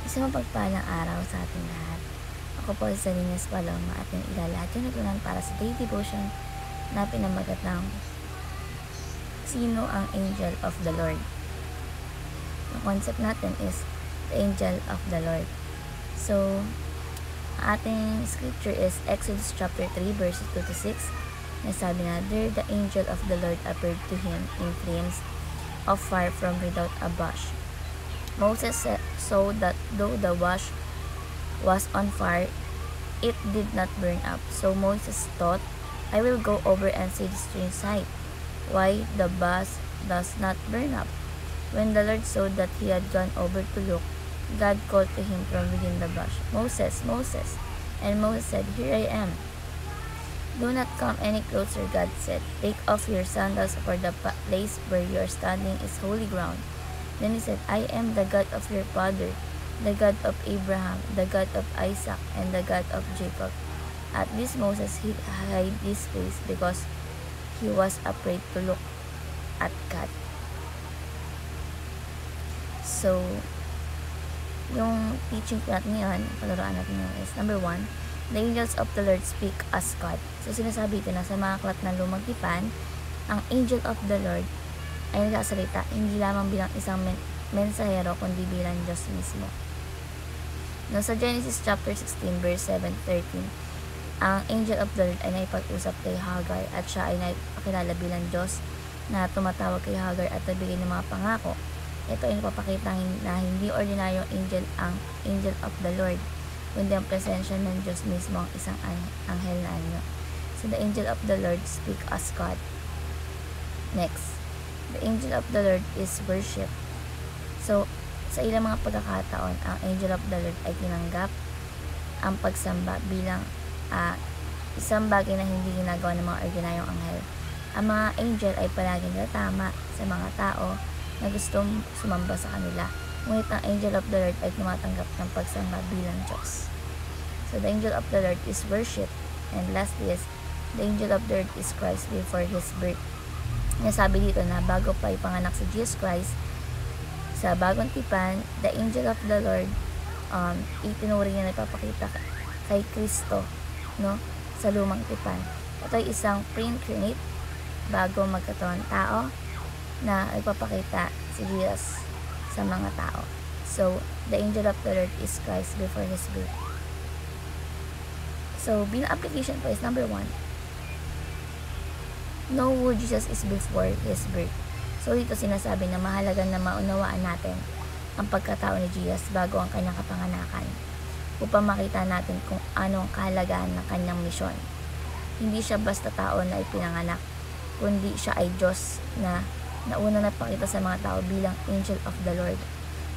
Isang mapagpalang araw sa ating lahat. Ako po si Salinas Paloma at yung ilalahad yung natunan para sa Day Devotion na pinamagat ng Sino ang Angel of the Lord? Ang concept natin is the Angel of the Lord. So, ating scripture is Exodus chapter 3 verses 2 to 6. Na sabi na, there the angel of the Lord appeared to him in flames of fire from without a bush. Moses saw that though the bush was on fire, it did not burn up. So Moses thought, I will go over and see the strange sight, why the bush does not burn up. When the Lord saw that he had gone over to look, God called to him from within the bush, Moses, Moses. And Moses said, Here I am. Do not come any closer, God said. Take off your sandals, for the place where you are standing is holy ground. Then he said, I am the God of your father, the God of Abraham, the God of Isaac, and the God of Jacob. At this Moses hid his face because he was afraid to look at God. So, yung teaching ko natin ngayon, palaruan natin ngayon is, number 1, the angels of the Lord speak as God. So, sinasabi ito na sa mga aklat ng Lumang Tipan, ang angel of the Lord ay nagsasalita hindi lamang bilang isang mensahero kundi bilang Diyos mismo. No, sa Genesis chapter 16 verse 7-13, ang angel of the Lord ay naipag-usap kay Hagar at siya ay naipakilala bilang Diyos na tumatawag kay Hagar at nagbigay ng mga pangako. Ito ay napapakita na hindi ordinaryong angel ang angel of the Lord, kundi ang presensya ng Diyos mismo ang isang anghel na anyo. So the angel of the Lord speak as God. Next, the angel of the Lord is worship. So, sa ilang mga pagkakataon, ang angel of the Lord ay tinanggap ang pagsamba bilang isang bagay na hindi ginagawa ng mga ordinaryong anghel. Ang mga angel ay palaging natama sa mga tao na gustong sumamba sa kanila. Ngunit ang angel of the Lord ay tumatanggap ng pagsamba bilang Diyos. So, the angel of the Lord is worship. And lastly is, the angel of the Lord is Christ before His birth. Nasabi dito na bago pa ipanganak si Jesus Christ, sa Bagong Tipan, the angel of the Lord, itinuring niya na ipapakita kay Kristo, no, sa Lumang Tipan. Ito ay isang pre-incarnate, bago magkatawan tao, na ipapakita si Jesus sa mga tao. So, the angel of the Lord is Christ before His birth. So, bilang application po is number 1, know who Jesus is before His birth. So, dito sinasabi na mahalaga na maunawaan natin ang pagkatao ni Jesus bago ang kanyang kapanganakan upang makita natin kung ano ang kahalagahan ng kanyang misyon. Hindi siya basta tao na ipinanganak, kundi siya ay Diyos na nauna na pakita sa mga tao bilang angel of the Lord.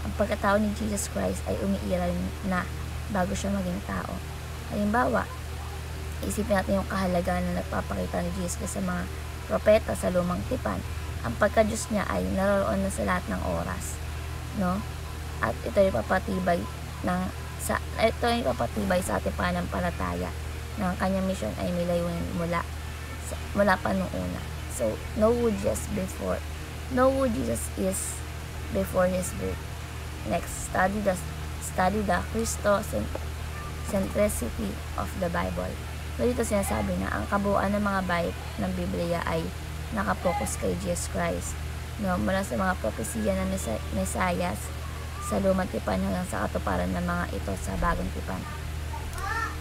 Ang pagkatao ni Jesus Christ ay umiiral na bago siya maging tao. Halimbawa, isipin natin yung kahalagahan na nagpapakita ni Jesus Christ sa mga propeta sa Lumang Tipan. Ang pagka-Diyos niya ay naroon na sa lahat ng oras, no? At ito ay papatibay sa ating pananampalataya na ang kanyang mission ay may layunin mula pa nung una. So, know who Jesus is before His birth. Next, study the Christocentricity of the Bible. So, dito sinasabi na ang kabuuan ng mga bayit ng Biblia ay nakapokus kay Jesus Christ. No, mula sa mga propesiya ng Mesayas sa Lumang Tipan hanggang sa katuparan ng mga ito sa Bagong Tipan.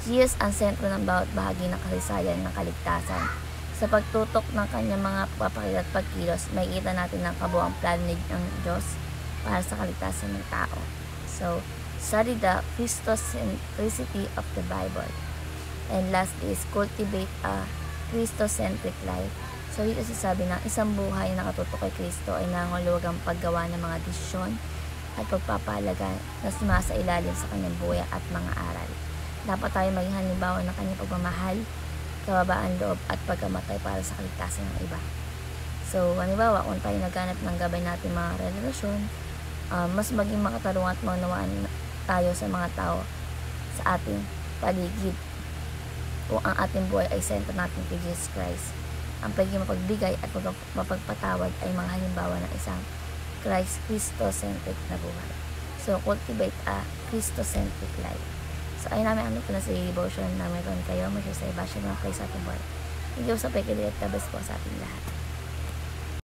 Jesus ang sentro ng bawat bahagi ng kasaysayan ng kaligtasan. Sa pagtutok ng kanyang mga papakita at pagkilos, may kita natin ang kabuuang plano ng Diyos para sa kaligtasan ng tao. So, study the Christocentricity of the Bible. And last is cultivate a Christocentric life. So, dito sasabi na isang buhay na nakatutok kay Kristo ay nanganguluwag ang paggawa ng mga desisyon at pagpapahalaga na sumasailalim sa kanyang buhay at mga aral. Dapat tayo maging halimbawa ng kanyang pagmamahal, kababaan loob at pagkamatay para sa kaligtasan ng iba. So, halimbawa, kung tayo naghanap ng gabay natin mga relasyon, mas maging makatarungan at maunawaan tayo sa mga tao sa ating paligid. Kung ang ating buhay ay sentro natin kay Jesus Christ, ang pagiging mapagbigay at mapagpatawad ay mga halimbawa ng isang Christocentric na buhay. So, cultivate a Christocentric life. So, ayun namin ano po na sa devotion na meron kayo. Mag-share sa iba siya mga play sa ating board. Thank you sa pagkiliit. Tabas po sa ating lahat.